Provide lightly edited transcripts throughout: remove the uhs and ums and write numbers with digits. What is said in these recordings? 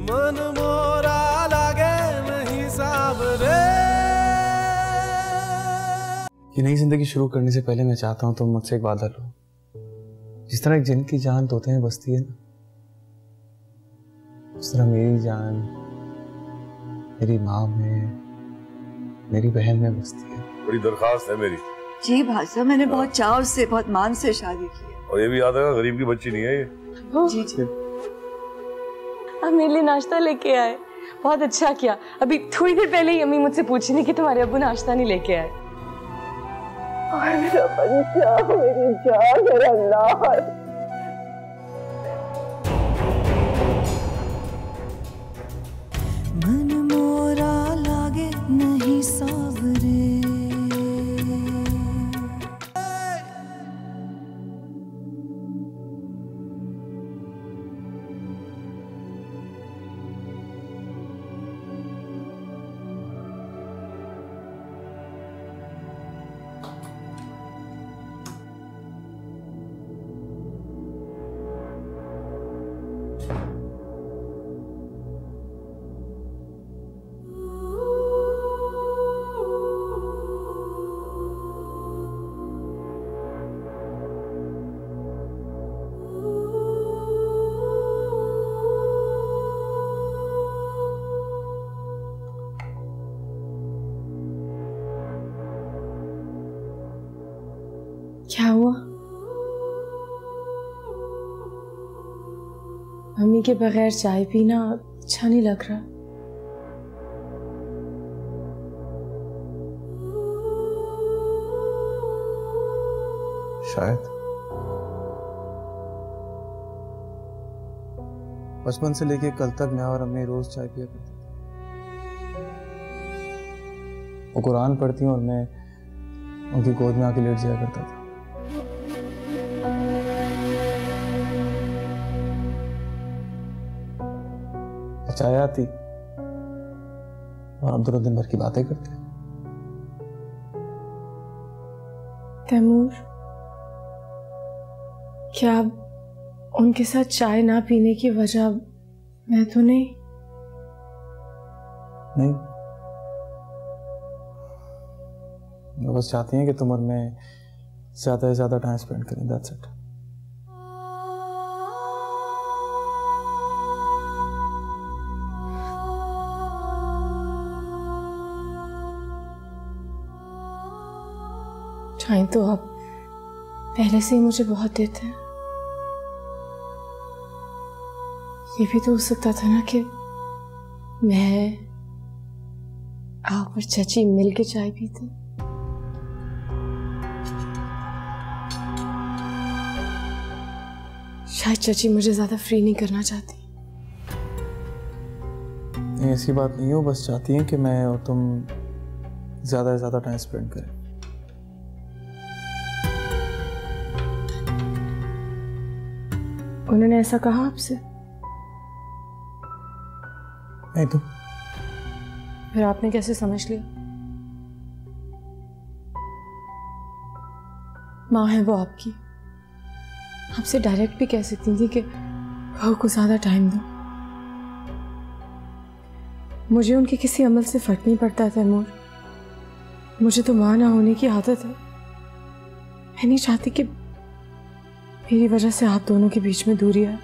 मन मोरा लागे नहीं साबरे। ये नई जिंदगी शुरू करने से पहले मैं चाहता हूँ तुम मुझसे एक वादा लो। जिस तरह एक जिन की जान तोते में बसती है ना, उस तरह मेरी जान मेरी माँ में, मेरी बहन में बसती है। बड़ी दरखास्त है मेरी। जी भाषा, मैंने बहुत चाव से, बहुत मान से शादी की है। और ये भी याद है, गरीब की बच्ची नहीं है ये। जी जी। आप मेरे लिए नाश्ता लेके आए, बहुत अच्छा किया। अभी थोड़ी देर पहले ही अम्मी मुझसे पूछी नहीं कि तुम्हारे अब्बू नाश्ता नहीं लेके आए। और मेरा बच्चा, मेरी जान, मेरा लाल। मन मोरा लागे नहीं सावरे। क्या हुआ? मम्मी के बगैर चाय पीना अच्छा नहीं लग रहा। शायद बचपन से लेके कल तक मैं और अम्मी रोज चाय पिया करते थे। वो कुरान पढ़ती और मैं उनकी गोद में आके लेट जाया करता था। चाय आती और हम दोनों दिन भर की बातें करते। तैमूर, क्या उनके साथ चाय ना पीने की वजह मैं तो नहीं? नहीं, वो बस चाहती हैं कि तुम और मैं ज्यादा से ज्यादा टाइम स्पेंड करें। That's it. टाइम तो आप पहले से ही मुझे बहुत देते हैं। ये भी तो हो सकता था ना कि मैं, आप और चाची मिल के चाय पीते। शायद चाची मुझे ज्यादा फ्री नहीं करना चाहती। नहीं, ऐसी बात नहीं हो, बस चाहती हैं कि मैं और तुम ज्यादा से ज्यादा टाइम स्पेंड करें। उन्होंने ऐसा कहा आपसे? नहीं तो फिर आपने कैसे समझ लिया? माँ है वो आपकी, आपसे डायरेक्ट भी कह सकती थी कि बहू को ज्यादा टाइम दो। मुझे उनके किसी अमल से फर्क नहीं पड़ता तैमूर। मुझे तो माँ ना होने की आदत है। मैं नहीं चाहती कि मेरी वजह से आप दोनों के बीच में दूरी है।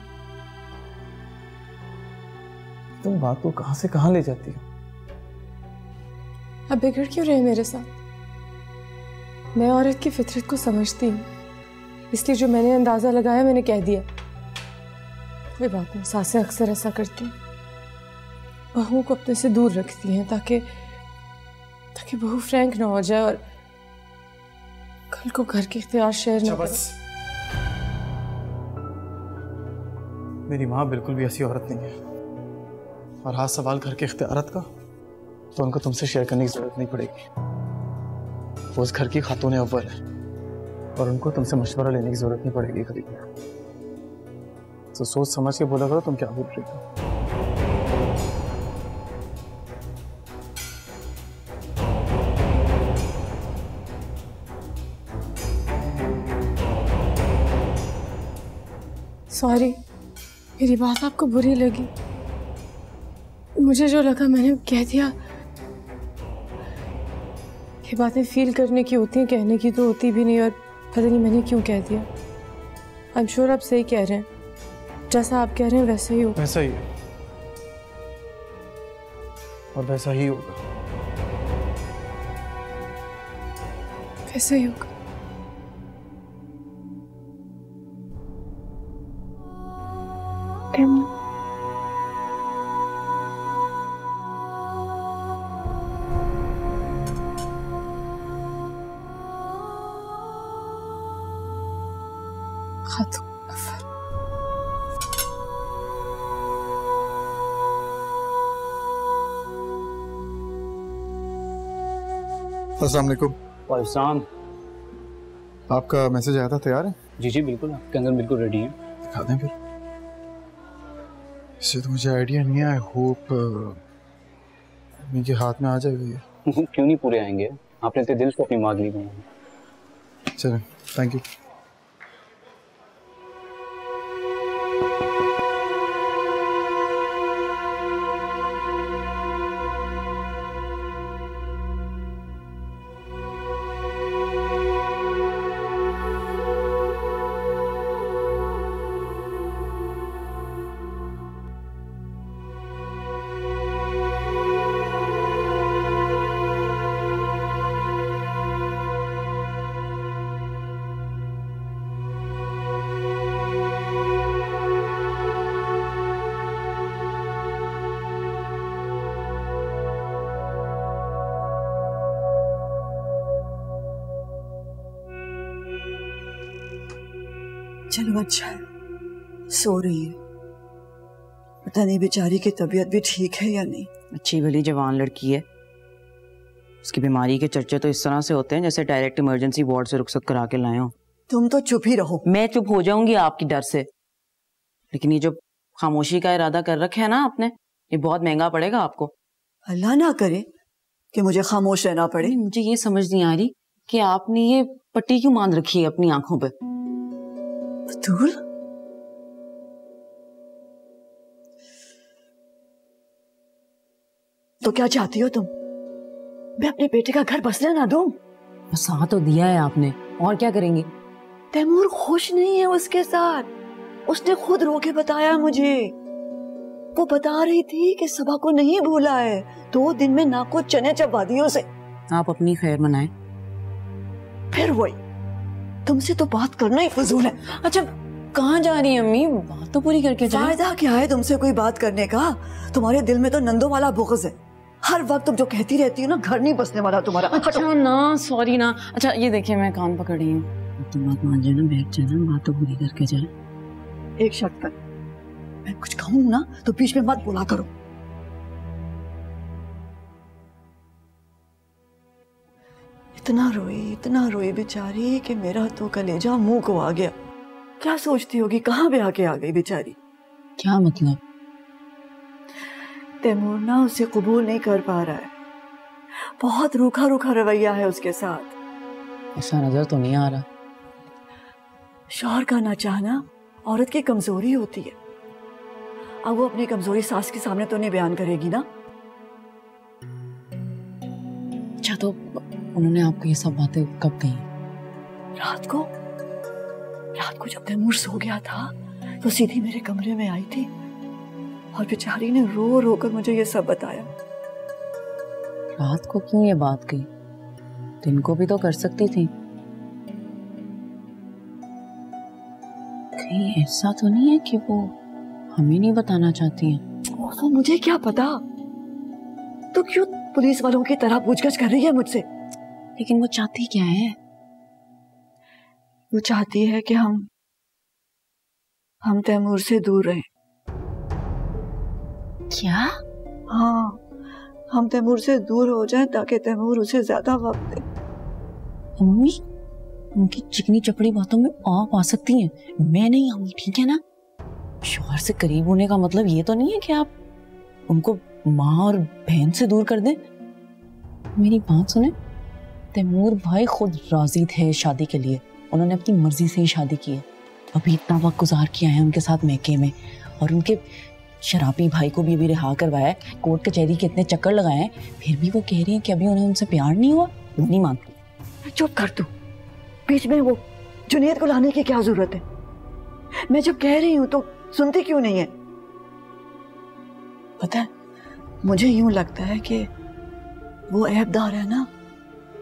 तुम बात को कहां से कहां ले जाती हो? अब बिगड़ क्यों रहे मेरे साथ? मैं औरत की फितरत को समझती हूँ, इसलिए जो मैंने अंदाजा लगाया मैंने कह दिया। कोई बात नहीं, सासें अक्सर ऐसा करती हैं, बहुओं को अपने से दूर रखती हैं ताकि बहू फ्रैंक ना हो जाए और कल को घर के इख्तियार शेयर ना करे। मेरी माँ बिल्कुल भी ऐसी औरत नहीं है, और हाथ सवाल घर के इख्तियारात का तो उनको तुमसे शेयर करने की जरूरत नहीं पड़ेगी। वो उस घर की खातून अव्वल है और उनको तुमसे मशवरा लेने की जरूरत नहीं पड़ेगी कभी। तो सोच समझ के बोला करो तुम क्या बोल रही हो। सॉरी, मेरी बात आपको बुरी लगी। मुझे जो लगा मैंने कह दिया। ये बातें फील करने की होती हैं, कहने की तो होती भी नहीं, और पता नहीं मैंने क्यों कह दिया। आई एम श्योर आप सही कह रहे हैं, जैसा आप कह रहे हैं वैसा ही हो। वैसा ही है और वैसा ही होगा। वैसा ही होगा। अस्सलाम वालेकुम। वालेकुम। आपका मैसेज आया था, तैयार है? जी जी बिल्कुल, आपके अंदर बिल्कुल रेडी है। दिखा दें फिर। इससे तो मुझे आइडिया नहीं है। आई होप मेरे हाथ में आ जाएगा ये। क्यों नहीं पूरे आएंगे, आपने इतने दिल से अपनी मांग ली है। चलें, थैंक यू। चलो अच्छा है, सो रही है। पता नहीं बेचारी की तबीयत भी ठीक है या नहीं। अच्छी भली जवान लड़की है, उसकी बीमारी के चर्चे तो इस तरह से होते हैं जैसे डायरेक्ट इमरजेंसी वार्ड से रुखसत करा के लाए हो। तुम तो चुप ही रहो। मैं चुप हो जाऊंगी आपकी डर से, लेकिन ये जो खामोशी का इरादा कर रखा है ना आपने, ये बहुत महंगा पड़ेगा आपको। अल्लाह ना करे कि मुझे खामोश रहना पड़े। मुझे ये समझ नहीं आ रही कि आपने ये पट्टी क्यों बांध रखी है अपनी आंखों पे। बतूल, तो क्या चाहती हो तुम? मैं अपने बेटे का घर बसने ना दूं? बसा तो दिया है आपने, और क्या करेंगे? तैमूर खुश नहीं है उसके साथ। उसने खुद रो के बताया मुझे। वो बता रही थी कि सबा को नहीं भूला है, 2 दिन में नाक को चने चबा दिए उसे। आप अपनी खैर मनाएं। फिर वही, तुमसे तो बात करना ही फजूल है। अच्छा कहाँ जा रही है अम्मी, बात तो पूरी करके जाए। फायदा क्या है तुमसे कोई बात करने का? तुम्हारे दिल में तो नंदो वाला बुग़्ज़ है। हर वक्त तुम जो कहती रहती हो ना, घर नहीं बसने वाला तुम्हारा। अच्छा ना, सॉरी ना। अच्छा ये देखिए मैं कान पकड़ी हूँ, तुम बात मान जाए ना, बैठ जाए ना, बात तो पूरी करके जाए। एक शर्त पर, मैं कुछ कहूँ ना तो बीच में मत बोला करो। इतना रोई बेचारी कि मेरा तो कलेजा मुंह को आ गया। क्या सोचती होगी, कहाँ ब्याह के आ गई बेचारी। क्या मतलब? तैमूर ना उसे कबूल नहीं कर पा रहा है। बहुत रूखा रूखा रवैया है उसके साथ। ऐसा नजर तो नहीं आ रहा। शौहर का ना चाहना औरत की कमजोरी होती है। अब वो अपनी कमजोरी सास के सामने तो नहीं बयान करेगी ना। अच्छा तो उन्होंने आपको ये सब बातें कब कही? रात को जब तैमूर सो गया था तो सीधी मेरे कमरे में आई थी और बेचारी ने रो रो कर मुझे ये सब बताया। रात को क्यों ये बात कही? दिन को भी तो कर सकती थी। कहीं ऐसा तो नहीं है कि वो हमें नहीं बताना चाहती है? तो मुझे क्या पता, तो क्यों पुलिस वालों की तरह पूछगछ कर रही है मुझसे? लेकिन वो चाहती क्या है? वो चाहती है कि हम तैमूर से दूर रहें। क्या? हाँ, हम तैमूर से दूर हो जाएं ताकि तैमूर उसे ज्यादा वक्त दे। अम्मी, उनकी चिकनी चपड़ी बातों में आप आ सकती हैं, मैं नहीं आऊंगी, ठीक है ना? शौहर से करीब होने का मतलब ये तो नहीं है कि आप उनको माँ और बहन से दूर कर दें। मेरी बात सुने, तैमूर भाई खुद राजी थे शादी के लिए, उन्होंने अपनी मर्जी से ही शादी की है। अभी इतना वक्त गुजार किया है उनके साथ मैके में, और उनके शराबी भाई को भी अभी रिहा करवाया है, कोर्ट कचहरी के इतने चक्कर लगाए हैं, फिर भी वो कह रही है कि अभी उन्हें उनसे प्यार नहीं हुआ। नहीं मानती। चुप कर तू, बीच में वो जुनैद को लाने की क्या जरूरत है? मैं जब कह रही हूं तो सुनती क्यों नहीं है? पता है, मुझे यूं लगता है कि वो ऐबदार है ना,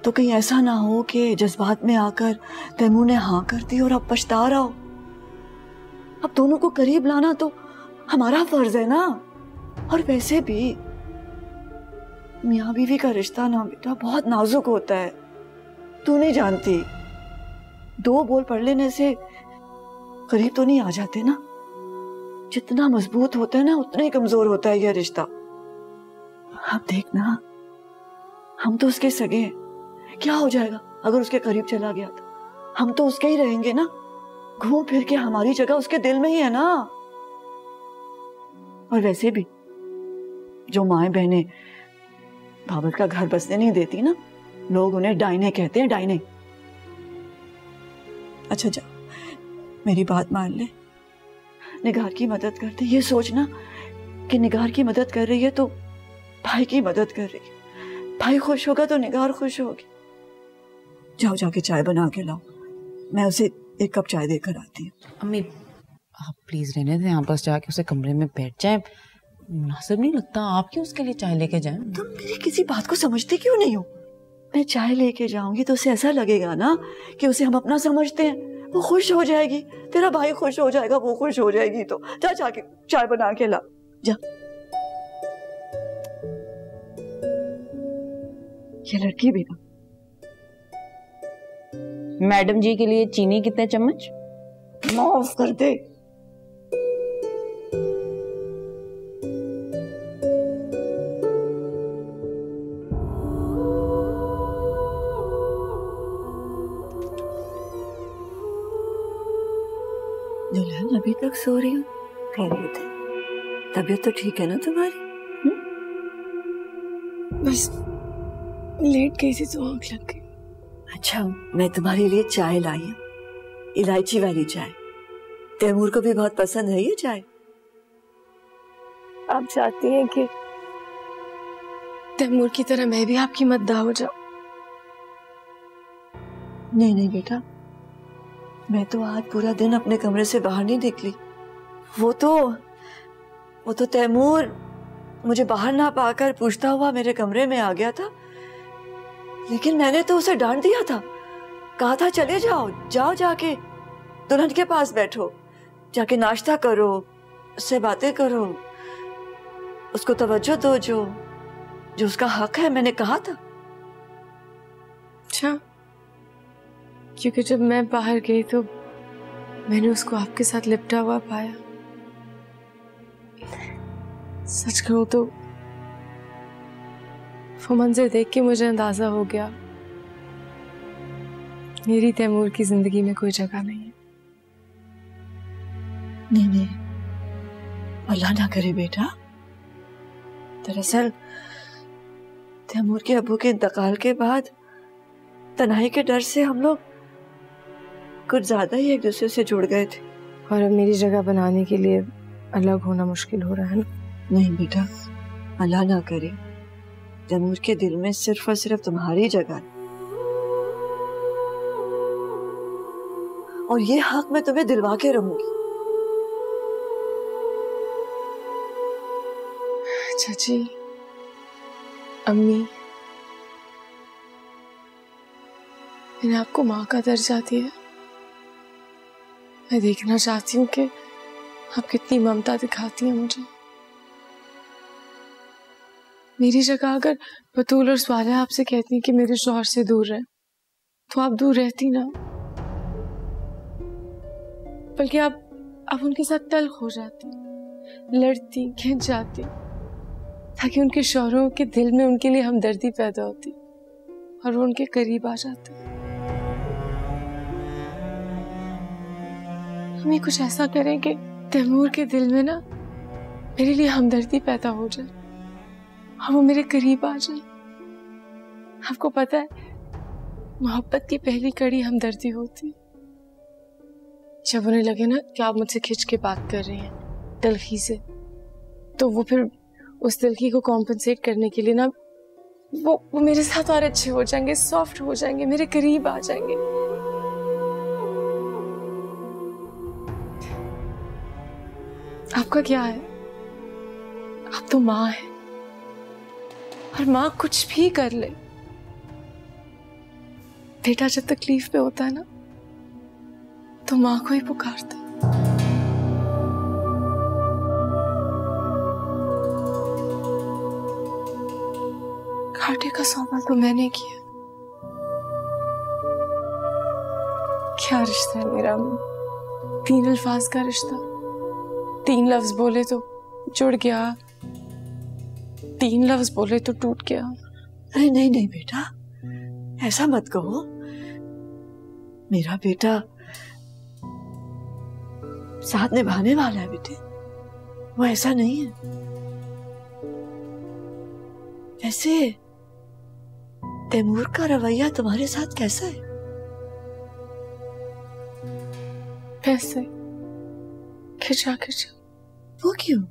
तो कहीं ऐसा ना हो कि जज्बात में आकर तैमूर ने हाँ कर दी और अब पछता रहा हो। अब दोनों को करीब लाना तो हमारा फर्ज है ना। और वैसे भी मियाँ बीवी का रिश्ता ना बेटा बहुत नाजुक होता है, तू नहीं जानती। 2 बोल पढ़ लेने से करीब तो नहीं आ जाते ना। जितना मजबूत होता है ना उतना ही कमजोर होता है यह रिश्ता। अब देख ना, हम तो उसके सगे हैं, क्या हो जाएगा अगर उसके करीब चला गया तो? हम तो उसके ही रहेंगे ना, घूम फिर के हमारी जगह उसके दिल में ही है ना। और वैसे भी जो माएं बहनें बाबत का घर बसने नहीं देती ना, लोग उन्हें डायने कहते हैं, डायने। अच्छा जा, मेरी बात मान ले, निगार की मदद कर दे। ये सोचना कि निगार की मदद कर रही है तो भाई की मदद कर रही है। भाई खुश होगा तो निगार खुश होगी। जाओ जाके चाय बना के लाओ, मैं उसे 1 कप चाय देकर आती हूँ। अम्मी आप प्लीज रहने दें, यहाँ पास जाके उसे कमरे में बैठ जाए। मुनासिब नहीं लगता, आप क्यों उसके लिए चाय लेके जाएं? तुम मेरी किसी बात को समझती क्यों नहीं हो? मैं चाय लेके जाऊंगी तो उसे ऐसा लगेगा ना कि उसे हम अपना समझते हैं। वो खुश हो जाएगी, तेरा भाई खुश हो जाएगा, वो खुश हो जाएगी। तो जा जाके चाय बना के ला, जा। ये लड़की भी ना। मैडम जी के लिए चीनी कितने चम्मच? माफ कर दे। दुल्हन अभी तक सो रही हो? खैरियत है? तबीयत तो ठीक है ना तुम्हारी? बस लेट गई थी तो आँख लग गई। अच्छा, मैं तुम्हारे लिए चाय लाई हूँ, इलायची वाली चाय। तैमूर को भी बहुत पसंद है ये चाय। आप चाहती हैं कि तैमूर की तरह मैं भी आपकी मद्दाह हो जाऊं? नहीं नहीं बेटा, मैं तो आज पूरा दिन अपने कमरे से बाहर नहीं निकली। वो तो तैमूर मुझे बाहर ना पाकर पूछता हुआ मेरे कमरे में आ गया था, लेकिन मैंने तो उसे डांट दिया था। कहा था चले जाओ, जाओ जाके दुल्हन के पास बैठो, जाके नाश्ता करो, उससे बातें करो, उसको तवज्जो दो जो उसका हक है, मैंने कहा था। अच्छा, क्योंकि जब मैं बाहर गई तो मैंने उसको आपके साथ लिपटा हुआ पाया। सच कहूं तो वो मंजर देख के मुझे अंदाजा हो गया मेरी तैमूर की जिंदगी में कोई जगह नहीं है। नहीं नहीं, अल्लाह ना करे बेटा। दरअसल तैमूर के अब्बू के इंतकाल के बाद तन्हाई के डर से हम लोग कुछ ज्यादा ही एक दूसरे से जुड़ गए थे। और अब मेरी जगह बनाने के लिए अलग होना मुश्किल हो रहा है ना? नहीं बेटा, अल्लाह ना करे तैमूर के दिल में सिर्फ और सिर्फ तुम्हारी जगह है। और ये हक मैं तुम्हें दिलवा के रहूंगी। चाची, अम्मी, मैंने आपको माँ का दर्जा दिया। मैं देखना चाहती हूँ कि आप कितनी ममता दिखाती हैं मुझे। मेरी जगह अगर बतूल और स्वाले आपसे कहती हैं कि मेरे शौहर से दूर रहे, तो आप दूर रहती ना, बल्कि आप उनके साथ तल्ख हो जाती, लड़ती, खिंच जाती, ताकि उनके शौहरों के दिल में उनके लिए हमदर्दी पैदा होती और वो उनके करीब आ जाते। हम ये कुछ ऐसा करें कि तैमूर के दिल में ना मेरे लिए हमदर्दी पैदा हो जाए और वो मेरे करीब आ जाए। आपको पता है, मोहब्बत की पहली कड़ी हमदर्दी होती। जब उन्हें लगे ना कि आप मुझसे खिंच के बात कर रही हैं, तलखी से, तो वो फिर उस दिल्की को कॉम्पनसेट करने के लिए ना वो मेरे साथ और अच्छे हो जाएंगे, सॉफ्ट हो जाएंगे, मेरे करीब आ जाएंगे। आपका क्या है? आप तो माँ है, और माँ कुछ भी कर ले, बेटा जब तकलीफ में होता है ना तो माँ को ही पुकारता है। घाटे का सौदा तो मैंने किया। क्या रिश्ता है मेरा? 3 अल्फाज का रिश्ता, 3 लफ्ज बोले तो जुड़ गया, 3 लफ्ज बोले तो टूट गया। अरे नहीं नहीं बेटा, ऐसा मत कहो। मेरा बेटा साथ निभाने वाला है बेटे, वो ऐसा नहीं है। वैसे तैमूर का रवैया तुम्हारे साथ कैसा है? कैसे? खिंचा खिंचा। वो क्यों?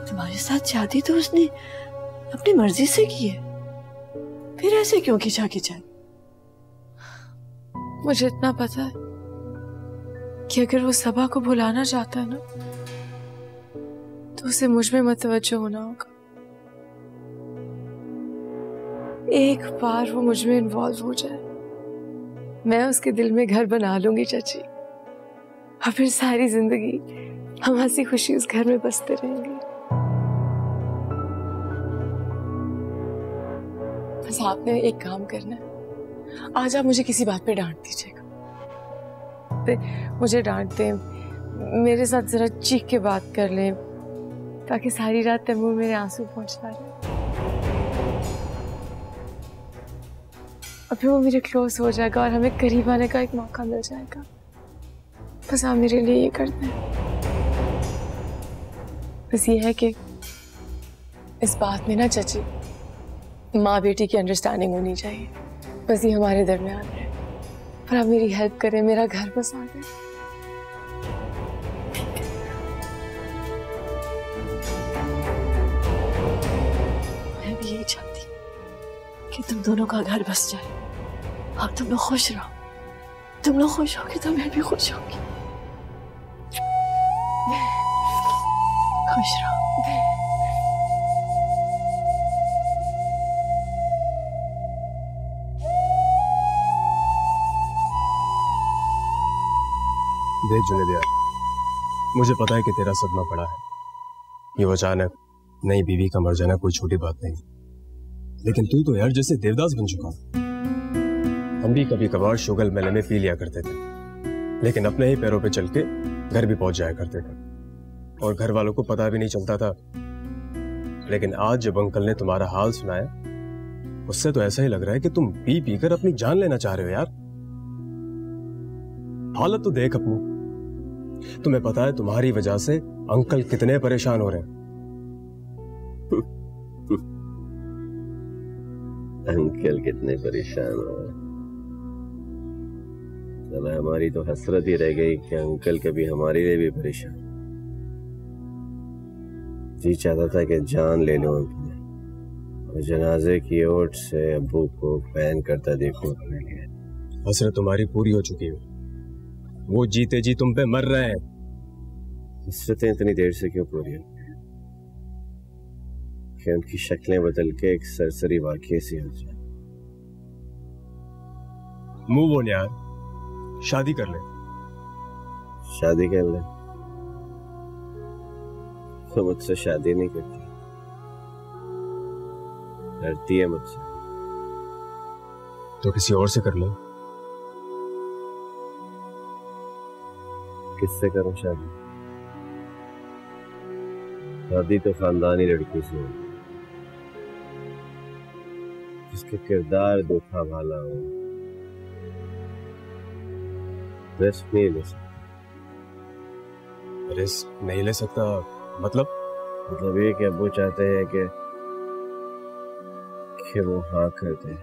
तुम्हारे साथ शादी तो उसने अपनी मर्जी से की है, फिर ऐसे क्यों खिंचा खिंचा? मुझे इतना पता है कि अगर वो सबा को भुलाना चाहता है ना तो उसे मुझ में मतवज्जो होना होगा। एक बार वो मुझ में इन्वॉल्व हो जाए, मैं उसके दिल में घर बना लूंगी चाची, और फिर सारी जिंदगी हम हंसी खुशी उस घर में बसते रहेंगे। बस आपने एक काम करना है, आज आप मुझे किसी बात पे डांट दीजिएगा, मुझे डांट दें, मेरे साथ जरा चीख के बात कर लें, ताकि सारी रात तैमूर मेरे आंसू पहुंचता रहे, और फिर वो मेरे क्लोज हो जाएगा और हमें करीब आने का एक मौका मिल जाएगा। बस आप मेरे लिए ये करते हैं। बस ये है कि इस बात में ना चाची, माँ बेटी की अंडरस्टैंडिंग होनी चाहिए। बस ये हमारे दरमियान है, पर आप मेरी हेल्प करें, मेरा घर बसा दें। मैं भी यही चाहती कि तुम दोनों का घर बस जाए और तुम लोग खुश रहो। तुम लोग खुश होगे तो मैं भी खुश होगी। खुश रहो। देख जुनेद यार, मुझे पता है कि तेरा सदमा पड़ा है। ये अचानक नई बीवी का मर जाना कोई छोटी बात नहीं, लेकिन तू तो यार जैसे देवदास बन चुका। हम भी कभी कभार शुगल मेले में पी लिया करते थे, लेकिन अपने ही पैरों पे चल के घर भी पहुंच जाया करते थे, और घर वालों को पता भी नहीं चलता था। लेकिन आज जब अंकल ने तुम्हारा हाल सुनाया, उससे तो ऐसा ही लग रहा है कि तुम पी पी कर अपनी जान लेना चाह रहे हो यार। हालत तो देख अपनी। तुम्हें पता है तुम्हारी वजह से अंकल कितने परेशान हो रहे हैं। अंकल कितने परेशान हो रहे हैं? चला, हमारी तो हसरत ही रह गई कि अंकल कभी हमारे लिए भी परेशान। जी चाहता था कि जान ले लो अंकल, और जनाजे की ओट से अब्बू को फैन करता देखो अपने लिए। हसरत तुम्हारी पूरी हो चुकी है, वो जीते जी तुम पे मर रहे हैं। हसरतें इतनी देर से क्यों पूरी होती हैं कि उनकी शक्लें बदल के एक सरसरी वाकये सी हो जाए। मूव ऑन यार, शादी कर ले। शादी कर ले? तो मुझसे शादी नहीं करती, डरती है मुझसे। तो किसी और से कर ले। किससे करूं शादी? शादी तो खानदानी लड़की से हो, जिसके किरदार देखा भाला हो। रिस्क नहीं ले सकता। रिस्क नहीं ले सकता मतलब ये कि अब्बू चाहते हैं कि वो हाँ कर दे।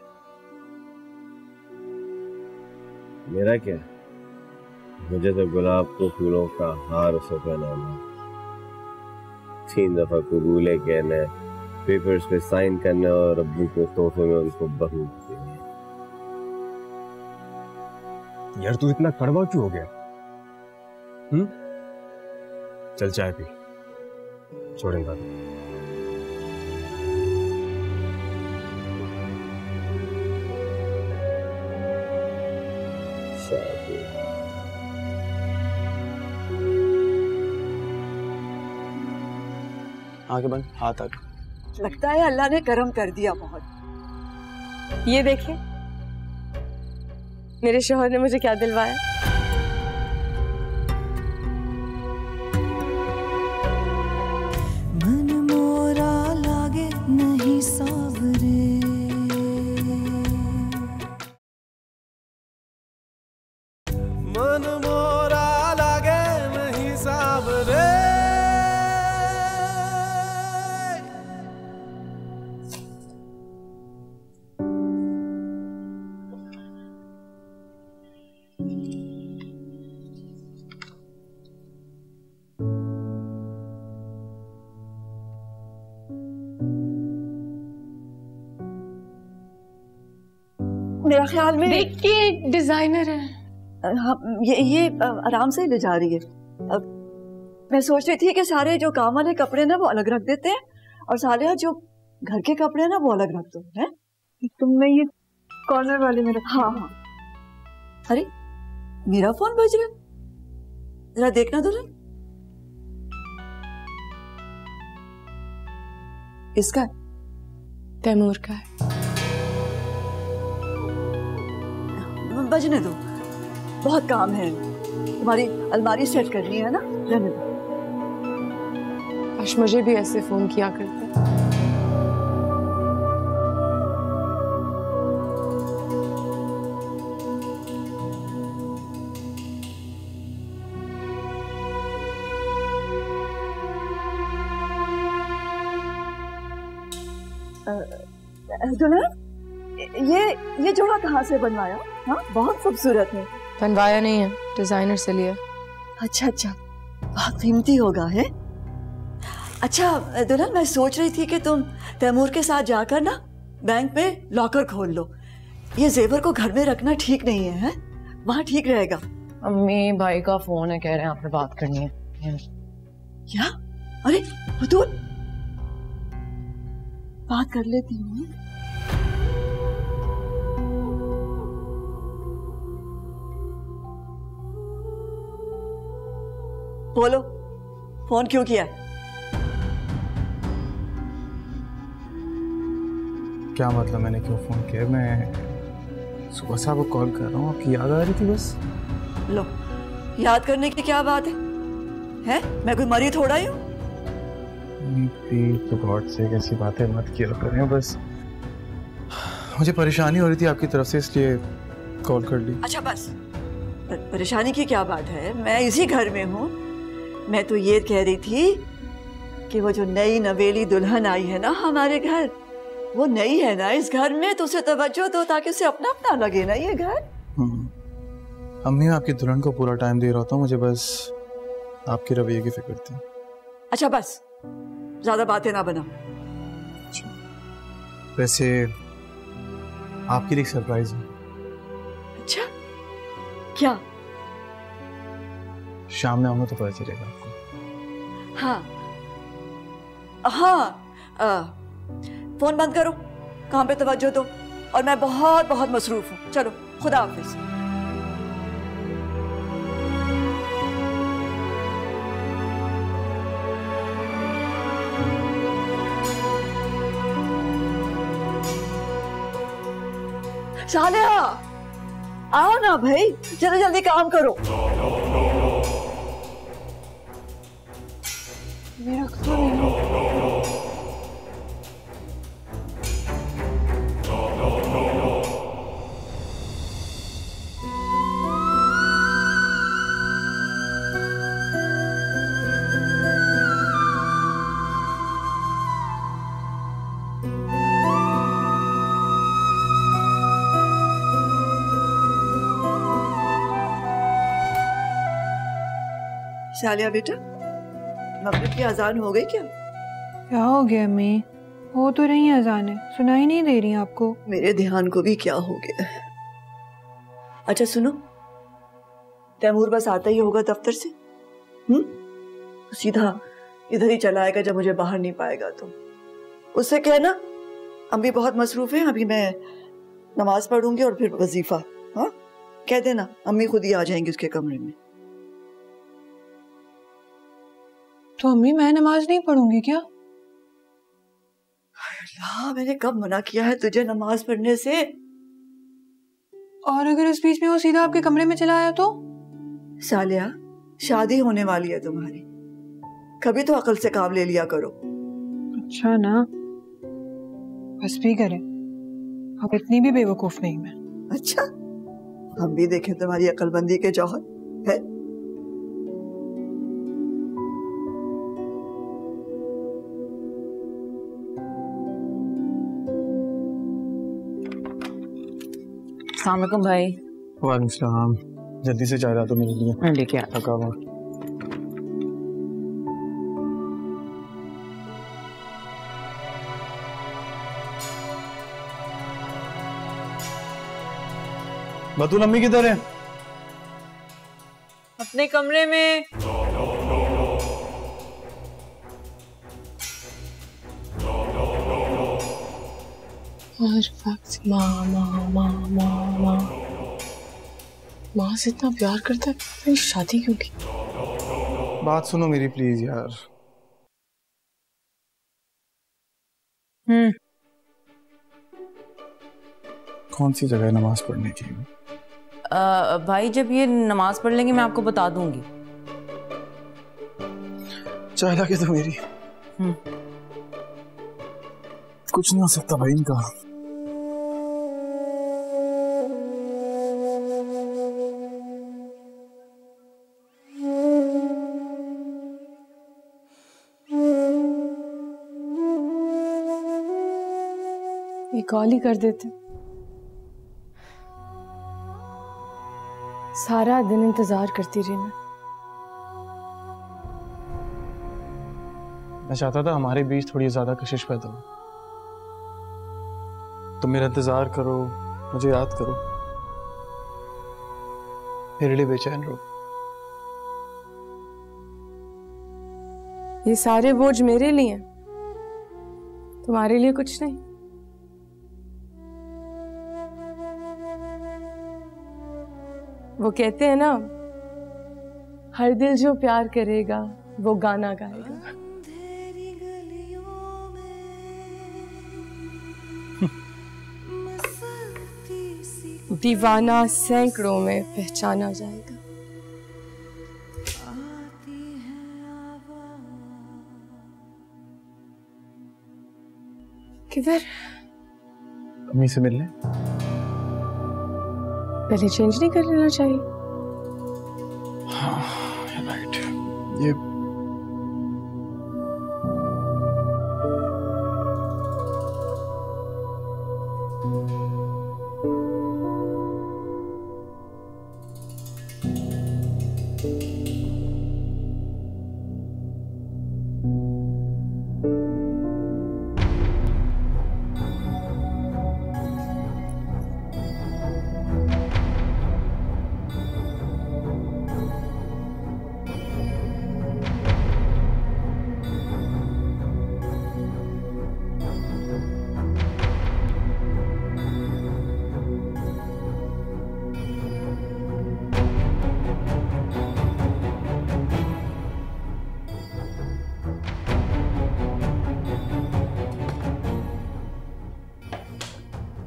मेरा क्या, मुझे तो गुलाब को फूलों का हार उसे पहनाना, 3 दफा कबूले कहना है, पेपर्स पे साइन करना है और अब्बू को तोहफे में उनको बहू देनी है। यार तू इतना कड़वा क्यों हो गया? चल चाय पी, छोड़ इन बातों। आगे बंद, हाथ आगे। लगता है अल्लाह ने करम कर दिया बहुत। ये देखिए मेरे शौहर ने मुझे क्या दिलवाया। मन मोरा लागे नहीं सावरे, मन मोरा लागे नहीं सावरे। मेरा ख्याल में देखिए डिजाइनर है। हाँ, ये आराम से ले जा रही है। अब मैं सोच रही थी कि सारे जो काम वाले कपड़े ना वो अलग रख देते हैं और साले जो घर के कपड़े ना वो अलग रख दो। है तुमने ये कॉर्नर वाले में रखा? हाँ हाँ। अरे मेरा फोन बज रहा है, जरा देखना दुल्हन। इसका? तैमूर का है। बजने दो, बहुत काम है। तुम्हारी अलमारी सेट करनी है ना, रहने दो। काश मुझे भी ऐसे फोन किया करते। दुल्हन, ये जोड़ा कहाँ से बनवाया? हाँ, बहुत खूबसूरत है। बनवाया नहीं है, डिजाइनर से लिया। अच्छा अच्छा, बहुत कीमती होगा है। अच्छा दुल्हन, मैं सोच रही थी कि तुम तैमूर के साथ जाकर ना बैंक में लॉकर खोल लो। ये जेवर को घर में रखना ठीक नहीं है, वहाँ ठीक रहेगा। अम्मी भाई का फोन है, कह रहे हैं आपने बात करनी है। क्या? अरे बतूल, बात कर लेती हूँ। बोलो, फोन क्यों किया? क्या मतलब मैंने क्यों फोन किया? मैं सुबह से आपको कॉल कर रहा हूँ, आपकी याद आ रही थी बस। लो, याद करने की क्या बात है? हैं? मैं कोई मरी थोड़ा ही हूँ। तो गॉड से कैसी बातें मत किया करें, बस मुझे परेशानी हो रही थी आपकी तरफ से, इसलिए कॉल कर ली। अच्छा बस, परेशानी की क्या बात है? मैं इसी घर में हूँ। मैं तो ये कह रही थी कि वो जो नई नवेली दुल्हन आई है ना हमारे घर, वो नई है ना इस घर में, तो उसे तवज्जो दो ताकि उसे अपना अपना लगे ना ये घर। अम्मी, आपकी दुल्हन को पूरा टाइम दे रहा था, मुझे बस आपके रवैये की फिक्र थी। अच्छा बस, ज्यादा बातें ना बनाओ। वैसे आपके लिए एक सरप्राइज है। अच्छा क्या? शाम में आऊंगा तो पता चलेगा आपको। हाँ हाँ, फोन बंद करो, काम पे तवज्जो दो, और मैं बहुत बहुत मसरूफ हूँ। चलो, खुदा हाफिज। सालिहा, आओ ना भाई, जल्दी जल्दी काम करो। मेरा तो नहीं। सालिया बेटा, मगरिब की अजान हो गई क्या? क्या हो गया अम्मी? हो तो रही अजानें, सुनाई नहीं दे रही आपको? मेरे ध्यान को भी क्या हो गया। अच्छा सुनो, तैमूर बस आता ही होगा दफ्तर से, सीधा इधर ही चला आएगा जब मुझे बाहर नहीं पाएगा तो। उससे कहना अम्मी बहुत मसरूफ है, अभी मैं नमाज पढ़ूंगी और फिर वजीफा। हाँ, कह देना अम्मी खुद ही आ जाएंगी उसके कमरे में। तो अम्मी मैं नमाज नहीं पढ़ूंगी क्या? अल्लाह, मैंने कब मना किया है तुझे नमाज पढ़ने से? और अगर इस बीच में वो सीधा आपके कमरे में चला आया तो? सालिया, शादी होने वाली है तुम्हारी, कभी तो अकल से काम ले लिया करो। अच्छा ना, बस भी करे, अब इतनी भी बेवकूफ नहीं मैं। अच्छा, हम भी देखें तुम्हारी अकलमंदी के जौहर है। अस्सलाम वालेकुम भाई। वालेकुम सलाम। जल्दी से चाय ला दो मेरे लिए। मैं लेके आता थका हुआ। बतूल अम्मी किधर है? अपने कमरे में। हर वक्त माँ माँ माँ माँ माँ माँ से इतना प्यार करता है, मेरी शादी क्यों की? बात सुनो मेरी प्लीज यार। कौन सी जगह है नमाज पढ़ने की? भाई जब ये नमाज पढ़ लेंगे मैं आपको बता दूंगी। चाय ला के तो मेरी। कुछ नहीं हो सकता भाई इनका। ये कॉल ही कर देते। सारा दिन इंतजार करती रही मैं चाहता था हमारे बीच थोड़ी ज्यादा कशिश पैदा हो। तुम मेरा इंतजार करो, मुझे याद करो, मेरे लिए बेचैन रहो। ये सारे बोझ मेरे लिए हैं, तुम्हारे लिए कुछ नहीं। वो कहते हैं ना, हर दिल जो प्यार करेगा वो गाना गाएगा। दीवाना सैकड़ों में पहचाना जाएगा। किधर? अम्मी से मिलने। पहले चेंज नहीं कर लेना चाहिए? हाँ, राइट। ये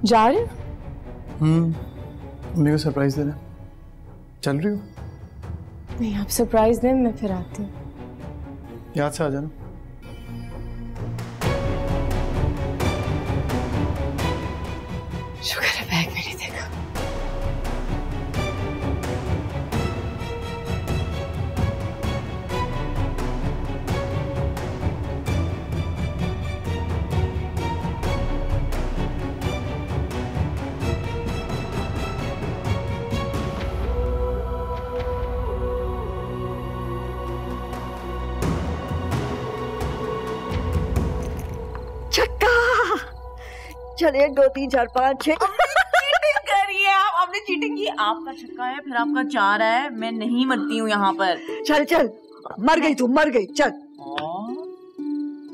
जा रहे हो? मम्मी को सरप्राइज देना। चल रही हो? नहीं, आप सरप्राइज दें, मैं फिर आती हूँ। याद से आ जाना। शुक्र है बैग में नहीं देखा। छक्का। चल 1 2 3 4 5 6। चीटिंग करिए आप, आपने चीटिंग की। आपका छक्का है, फिर आपका 4 है। मैं नहीं मरती हूँ यहाँ पर। चल चल, मर गई तू, मर गई। चल।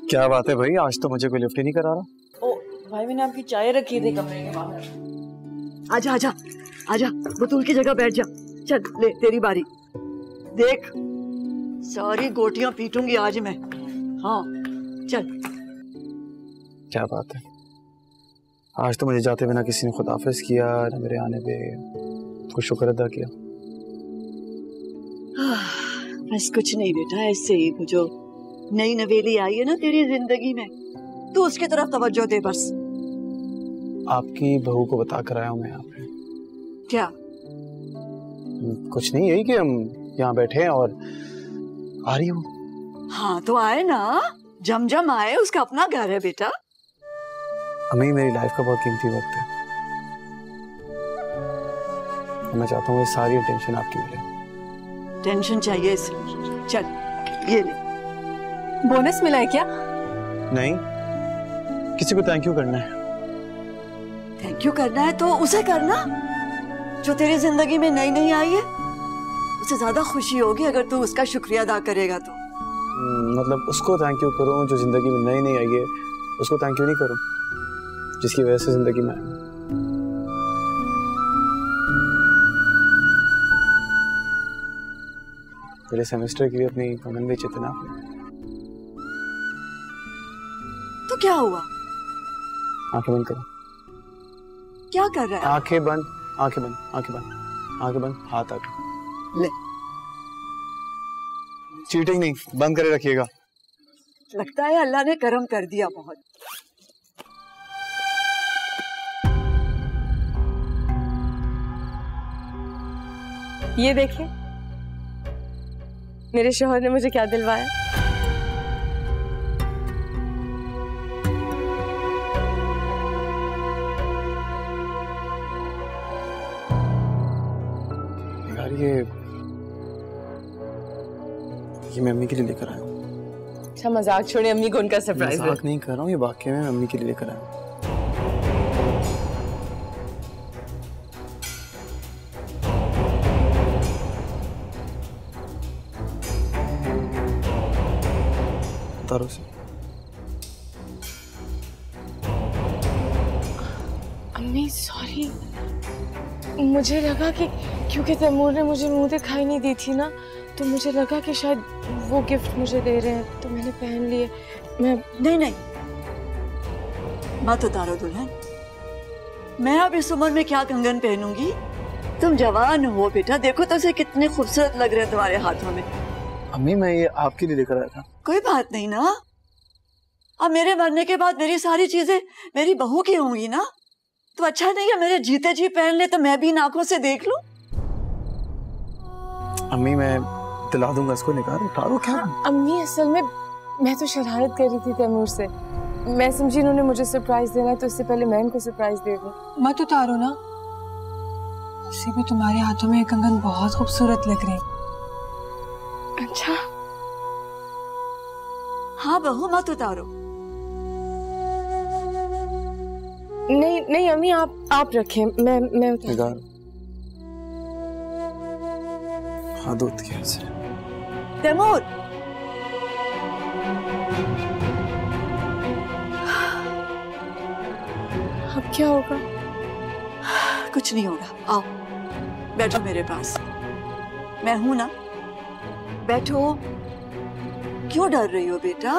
क्या बात है भाई, आज तो मुझे कोई लिफ्ट ही नहीं करा रहा। ओ भाई, मैंने आपकी चाय रखी थी कमरे के बाहर। आजा आजा आजा, बतूल की जगह बैठ जा। चल ले, तेरी बारी। देख, सारी गोटियां पीटूंगी आज मैं। हाँ चल। क्या बात है, आज तो मुझे जाते बिना किसी ने खुदाफिज किया ना, मेरे आने पे कुछ शुक्र अदा किया। बस कुछ नहीं बेटा, ऐसे ही जो नई नवेली आई है ना तेरी जिंदगी में, तू उसकी तरफ तवज्जो दे बस। आपकी बहू को बता कर आया हूँ मैं यहाँ पे। क्या? कुछ नहीं, यही कि हम यहाँ बैठे हैं और आ रही हूँ। हाँ तो आए ना, जम जम आए, उसका अपना घर है बेटा। अम्मी, मेरी लाइफ का बहुत कीमती वक्त है, मैं चाहता हूँ ये सारी टेंशन आपकी मिले। टेंशन चाहिए इसलिए? चल ये ले। बोनस मिला है क्या? नहीं, किसी को थैंक यू करना है। थैंक यू करना है तो उसे करना जो तेरी जिंदगी में नई नई आई है। उसे ज्यादा खुशी होगी अगर तू उसका शुक्रिया अदा करेगा तो। मतलब उसको थैंक यू करूं जो जिंदगी में नई नई आई है, उसको थैंक यू नहीं करूं जिसकी वजह से जिंदगी में आई। पहले सेमेस्टर के लिए अपनी कंगन बेचे थे ना आपने। तो क्या हुआ? आंखें बंद करो। क्या कर रहा है? आंखें बंद, आंखें बंद, आंखें बंद, आंखें बंद, हाथ आगे। ले। चीटिंग नहीं, बंद करे रखिएगा। लगता है अल्लाह ने करम कर दिया बहुत। ये देखिए, मेरे शौहर ने मुझे क्या दिलवाया। यार ये मैं अम्मी के लिए लेकर आया हूँ। अच्छा मजाक छोड़े, अम्मी को उनका सरप्राइज है। मजाक नहीं कर रहा हूँ, ये वाकई में अम्मी के लिए लेकर आया हूँ। उतारो से। अम्मी सॉरी, मुझे लगा कि क्योंकि तैमूर ने मुझे मुंह दिखाई नहीं दी थी ना, तो मुझे लगा कि शायद वो गिफ्ट मुझे दे रहे हैं तो मैंने पहन लिए। मैं नहीं, मत उतारो दुल्हन। मैं अब इस उम्र में क्या कंगन पहनूंगी? तुम जवान हो बेटा, देखो तो उसे कितने खूबसूरत लग रहे हैं तुम्हारे हाथों में। अम्मी, मैं ये आपके लिए लेकर आया था। कोई बात नहीं ना, अब मेरे मरने के बाद मेरी सारी चीजें मेरी बहू की होंगी ना, तो अच्छा नहीं है मेरे जीते जी पहन ले तो मैं भी इन आंखों से देख लूं। अम्मी, मैं दिला दूंगा इसको, निकाल उतारो। क्या? अम्मी असल में मैं तो शरारत कर रही थी तैमूर से। मैं समझी इन्होंने मुझे सरप्राइज देना है तो इससे पहले मैं इनको सरप्राइज दे दूं। मत उतारो ना, उसी भी तुम्हारे हाथों में कंगन बहुत खूबसूरत लग रही। अच्छा हाँ बहू, मत उतारो। नहीं नहीं अम्मी, आप रखें, मैं उतार। हाँ दूध के से। तैमूर, अब क्या होगा? कुछ नहीं होगा, आओ बैठो मेरे पास, मैं हूं ना, बैठो। क्यों डर रही हो बेटा?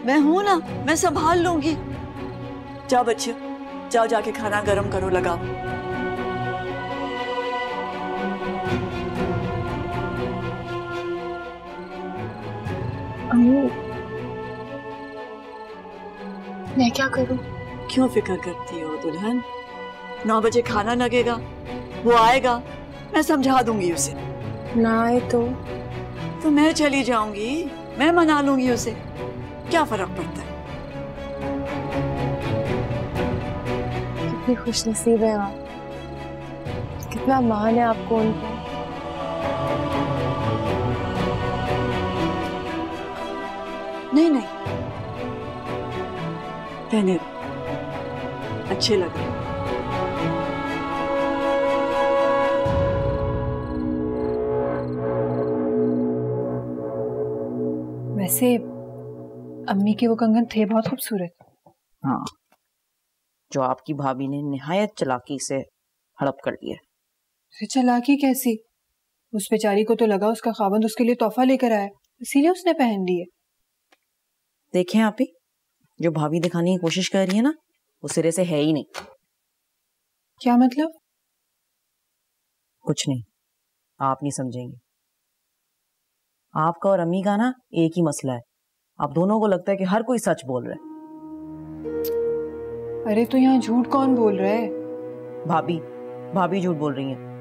मैं हूं ना, मैं संभाल लूंगी। जाओ बच्चे, जाओ जाके खाना गरम करो, लगाओ। मैं क्या करूं? क्यों फिक्र करती हो दुल्हन? 9 बजे खाना लगेगा, वो आएगा, मैं समझा दूंगी उसे। ना आए तो मैं चली जाऊंगी, मैं मना लूंगी उसे, क्या फर्क पड़ता है? कितनी खुशनसीब है आप, कितना मान है आपको उनको। नहीं, पहने अच्छे लग रहे। वैसे अम्मी के वो कंगन थे बहुत खूबसूरत। हाँ, जो आपकी भाभी ने निहायत चालाकी से हड़प कर लिया। फिर चालाकी कैसी? उस बेचारी को तो लगा उसका खावंद उसके लिए तोहफा लेकर आया, इसीलिए उसने पहन लिए। देखें आप ही, जो भाभी दिखाने की कोशिश कर रही है ना, वो सिरे से है ही नहीं। क्या मतलब? कुछ नहीं, आप नहीं समझेंगे। आपका और अम्मी का ना एक ही मसला है, आप दोनों को लगता है कि हर कोई सच बोल रहा है। अरे तो यहाँ झूठ कौन बोल रहा है? भाभी झूठ बोल रही हैं।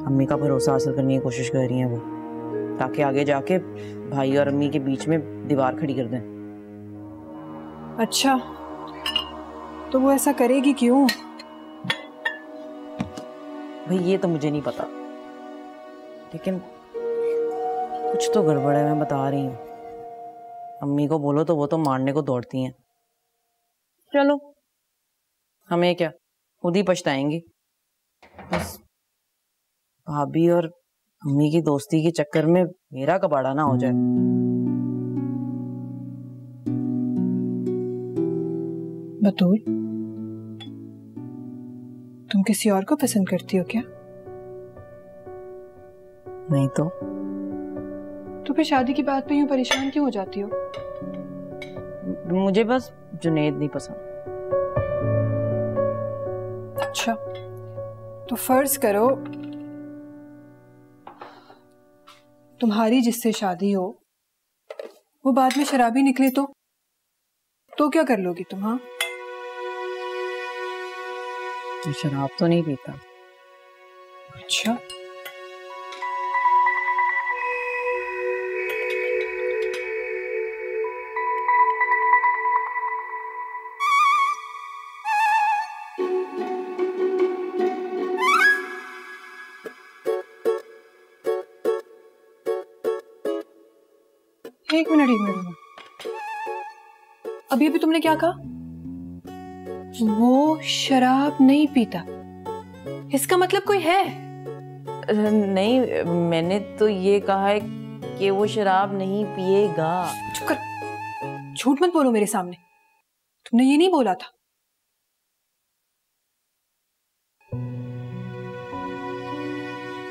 अम्मी का भरोसा हासिल करने की कोशिश कर रही हैं वो, ताकि आगे जाके भाई और अम्मी के बीच में दीवार खड़ी कर दें। अच्छा, तो वो ऐसा करेगी क्यों? भाई ये तो मुझे नहीं पता, लेकिन कुछ तो गड़बड़ है, मैं बता रही हूँ। अम्मी को बोलो तो वो तो मारने को दौड़ती हैं। चलो, हमें क्या, खुद ही पछताएंगी। बस भाभी और अम्मी की दोस्ती के चक्कर में मेरा कबाड़ा ना हो जाए। बतूल, तुम किसी और को पसंद करती हो क्या? नहीं तो फिर शादी की बात पे यूं परेशान क्यों हो जाती हो? मुझे बस जुनैद नहीं पसंद। अच्छा, तो फर्ज करो तुम्हारी जिससे शादी हो वो बाद में शराबी निकले तो क्या कर लोगी तुम? हाँ, शराब तो नहीं पीता। अच्छा, एक मिनट। अभी तुमने क्या कहा? वो शराब नहीं पीता, इसका मतलब कोई है? नहीं, मैंने तो ये कहा है कि वो शराब नहीं पिएगा। चुप कर, झूठ मत बोलो मेरे सामने। तुमने ये नहीं बोला था।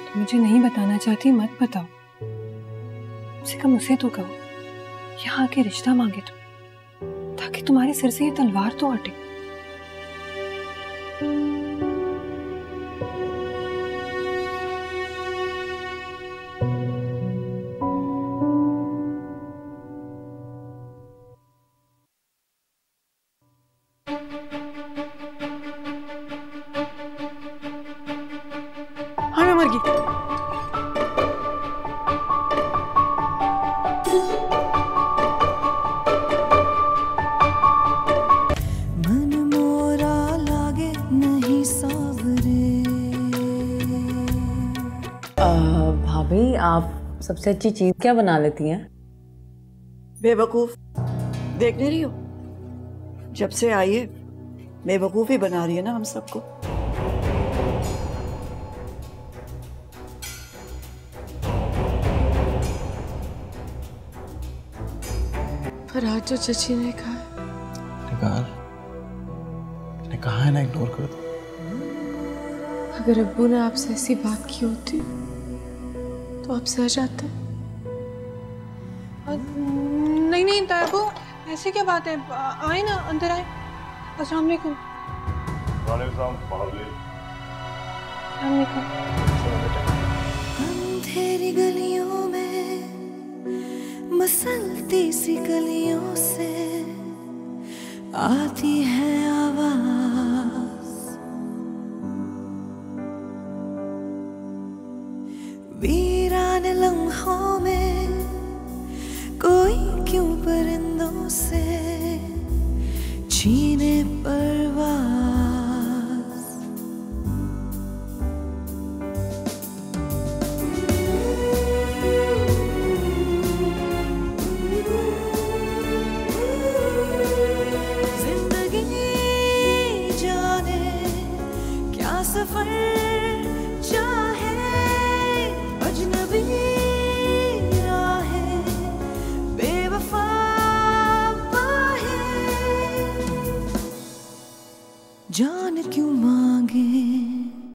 तुम मुझे नहीं बताना चाहती, मत बताओ। कम से कम उसे तो कहो, यहाँ आके रिश्ता मांगे तुम, ताकि तुम्हारे सिर से ये तलवार तो हटे। हाँ, मैं मर गई। भाभी, आप सबसे अच्छी चीज क्या बना लेती हैं? बेवकूफ देख नहीं रही हो? जब से आई है बेवकूफ ही बना रही है ना हम सबको। पर आज जो चची ने कहा है ना, इग्नोर कर दो। अगर अब्बू ने आपसे ऐसी बात की होती तो आप सह जाते। नहीं तायबू, ऐसी क्या बात है? आए ना, अंदर आए। अस्सलाम वालेकुम। अंधेरी गलियों में, मसलती सी गलियों से आती है आवाज, वीरान लम्हों में कोई क्यों परिंदों से छीने परवाज। सफर चाहे अजनबी राहें बेवफा बाहें जान क्यों